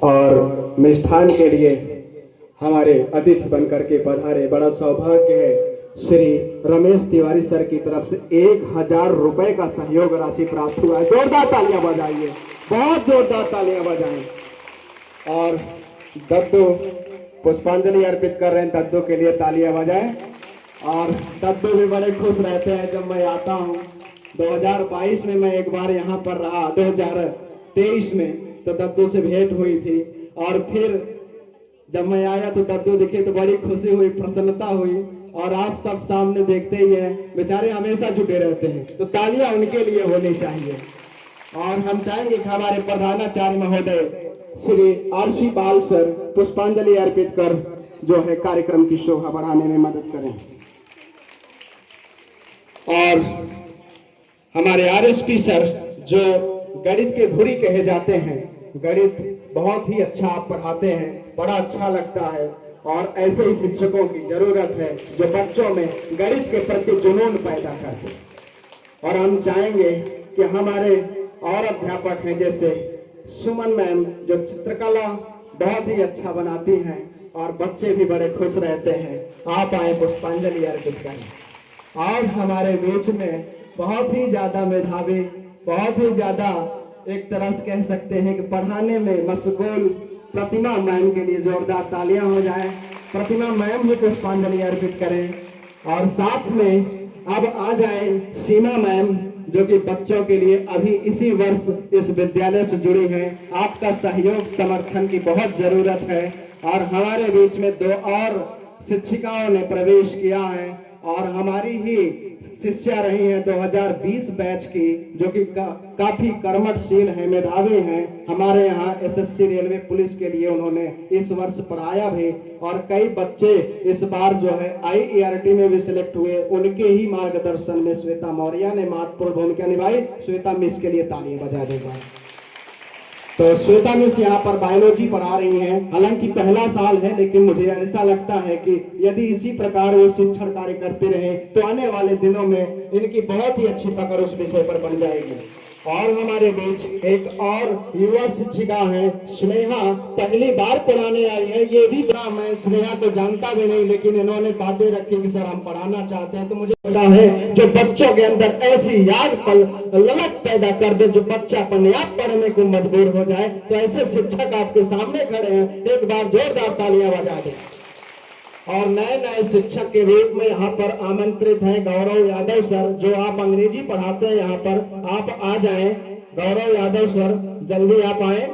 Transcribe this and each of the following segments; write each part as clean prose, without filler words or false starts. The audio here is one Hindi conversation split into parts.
और मिष्ठान के लिए हमारे अतिथि बनकर के पधारे। बड़ा सौभाग्य है, श्री रमेश तिवारी सर की तरफ से 1000 रुपए का सहयोग राशि प्राप्त हुआ है। जोरदार तालियां बजाइए, बहुत जोरदार तालियां बजाएं। और दद्दू पुष्पांजलि अर्पित कर रहे हैं, दद्दू के लिए तालियां बजाएं। और दद्दू भी बड़े खुश रहते हैं जब मैं आता हूं। 2022 में मैं एक बार यहाँ पर रहा, 2023 में तो दद्दू से भेंट हुई थी, और फिर जब मैं आया तो दद्दू दिखे तो बड़ी खुशी हुई, प्रसन्नता हुई। और आप सब सामने देखते ही हैं, बेचारे हमेशा जुटे रहते हैं, तो तालियां उनके लिए होनी चाहिए। और हम चाहेंगे कि हमारे प्रधानाचार्य महोदय श्री आरसी बाल सर पुष्पांजलि अर्पित कर जो है कार्यक्रम की शोभा बढ़ाने में मदद करें। और हमारे आरएसपी सर जो गणित के धुरी कहे जाते हैं, गणित बहुत ही अच्छा आप पढ़ाते हैं, बड़ा अच्छा लगता है। और ऐसे ही शिक्षकों की जरूरत है जो बच्चों में गणित के प्रति जुनून पैदा करते। और हम चाहेंगे कि हमारे और अध्यापक हैं, जैसे सुमन मैम जो चित्रकला बहुत ही अच्छा बनाती हैं और बच्चे भी बड़े खुश रहते हैं। आप आए पुष्पांजलि अर्पित करें। और हमारे बीच में बहुत ही ज्यादा मेधावी, बहुत ही ज्यादा एक तरह से कह सकते हैं कि पढ़ाने में मशगूल प्रतिमा मैम के लिए जोरदार तालियां हो जाए। प्रतिमा मैम भी पुष्पांजलि अर्पित करें। और साथ में अब आ जाए सीमा मैम जो कि बच्चों के लिए अभी इसी वर्ष इस विद्यालय से जुड़ी हैं। आपका सहयोग समर्थन की बहुत जरूरत है। और हमारे बीच में 2 और शिक्षिकाओं ने प्रवेश किया है और हमारी ही शिष्या रही हैं 2020 बैच की, जो कि काफी कर्मठशील हैं, मेधावी हैं। हमारे यहाँ एसएससी रेलवे पुलिस के लिए उन्होंने इस वर्ष पढ़ाया भी। और कई बच्चे इस बार जो है IERT में भी सिलेक्ट हुए, उनके ही मार्गदर्शन में श्वेता मौर्य ने महत्वपूर्ण भूमिका निभाई। श्वेता मिस के लिए तालियां बजा देगा। तो श्वेता मिस यहाँ पर बायोलॉजी पढ़ा रही हैं, हालांकि पहला साल है, लेकिन मुझे ऐसा लगता है कि यदि इसी प्रकार वो शिक्षण कार्य करते रहे तो आने वाले दिनों में इनकी बहुत ही अच्छी पकड़ उस विषय पर बन जाएगी। और हमारे बीच एक और युवा शिक्षिका है स्नेहा, पहली बार पढ़ाने आई है। ये भी मैं स्नेहा को जानता भी नहीं, लेकिन इन्होंने बातें रखी कि सर हम पढ़ाना चाहते हैं। तो मुझे पता है जो बच्चों के अंदर ऐसी याद पल ललक पैदा कर दे, जो बच्चा अपने आप पढ़ने को मजबूर हो जाए। तो ऐसे शिक्षक आपके सामने खड़े हैं, एक बार जोरदार तालियां बजा दें। और नए नए शिक्षक के रूप में यहाँ पर आमंत्रित हैं गौरव यादव सर, जो आप अंग्रेजी पढ़ाते हैं। यहाँ पर आप आ जाएं, गौरव यादव सर, जल्दी आप आए,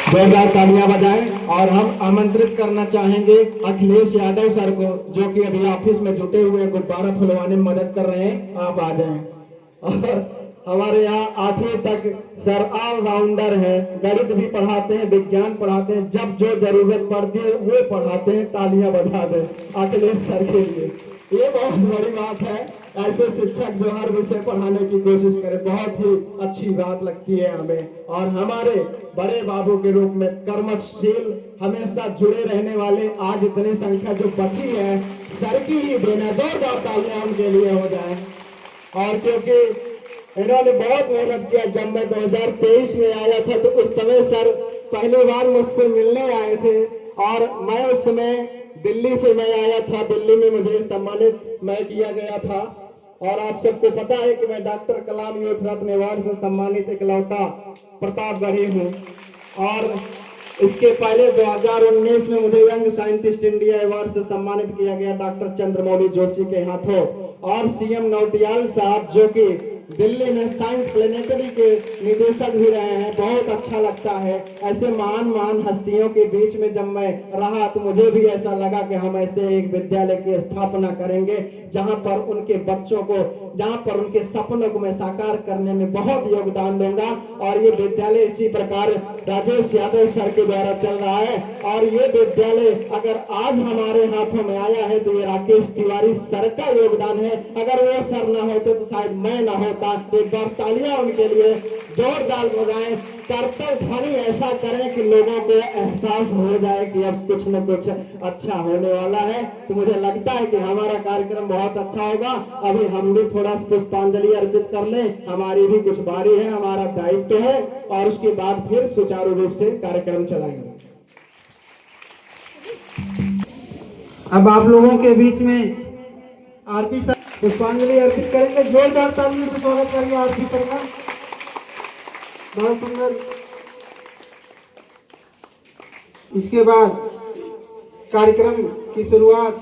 जोरदार तालियां बजाएं। और हम आमंत्रित करना चाहेंगे अखिलेश यादव सर को, जो कि अभी ऑफिस में जुटे हुए गुब्बारा फुलवाने में मदद कर रहे हैं। आप आ जाएं। और हमारे यहाँ 8वीं तक सर ऑलराउंडर है, गणित भी पढ़ाते हैं, विज्ञान पढ़ाते हैं, जब जो जरूरत पड़ती है वो पढ़ाते हैं। तालियां बजा दें अखिलेश सर के लिए, ये बहुत बड़ी बात है। ऐसे शिक्षक जो हर विषय पढ़ाने की कोशिश करे, बहुत ही अच्छी बात लगती है हमें। और हमारे बड़े बाबू के रूप में कर्मठशील, हमेशा जुड़े रहने वाले, आज इतनी संख्या जो बची है सर की ही देना, जोरदार तालियां उनके लिए हो जाए। और क्योंकि इन्होंने बहुत मेहनत किया, जब मैं 2023 में आया था तो उस समय सर पहली बार मुझसे मिलने आए थे। और मैं उस समय दिल्ली से मैं आया था, दिल्ली में मुझे सम्मानित मैं किया गया था। और आप सबको पता है कि मैं डॉक्टर कलाम यूथ रत्न अवार्ड से सम्मानित इकलौता प्रतापगढ़ी हूँ। और इसके पहले 2019 में मुझे यंग साइंटिस्ट इंडिया अवार्ड से सम्मानित किया गया डॉक्टर चंद्रमौली जोशी के हाथों। और सीएम नौटियाल साहब जो कि दिल्ली में साइंस प्लेनेटरी के निदेशक भी रहे हैं, बहुत अच्छा लगता है। ऐसे महान महान हस्तियों के बीच में जब मैं रहा तो मुझे भी ऐसा लगा कि हम ऐसे एक विद्यालय की स्थापना करेंगे जहां पर उनके बच्चों को, जहां पर उनके सपनों को मैं साकार करने में बहुत योगदान दूंगा। और ये विद्यालय इसी प्रकार राजेश यादव सर के द्वारा चल रहा है। और ये विद्यालय अगर आज हमारे हाथों में आया है तो ये राकेश तिवारी सर का योगदान है। अगर वो सर ना होते तो शायद मैं ना होता। एक बार तालियां उनके लिए जोरदार बजाएं, करतल ध्वनि ऐसा करें कि लोगों को एहसास हो जाए कि अब कुछ न कुछ अच्छा होने वाला है। तो मुझे लगता है कि हमारा कार्यक्रम बहुत अच्छा होगा। अभी हम भी थोड़ा पुष्पांजलि अर्पित कर लें, हमारी भी कुछ बारी है, हमारा दायित्व है, और उसके बाद फिर सुचारू रूप से कार्यक्रम चलाएंगे। अब आप लोगों के बीच में आरपी सर पुष्पांजलि अर्पित करेंगे। जोरदार तालियों से स्वागत करेंगे आरपी सर का। बहुत सुंदर। इसके बाद कार्यक्रम की शुरुआत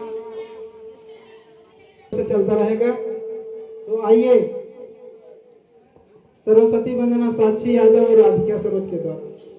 से चलता रहेगा। तो आइए सरस्वती वंदना साक्षी यादव और राधिका सरोज के द्वारा।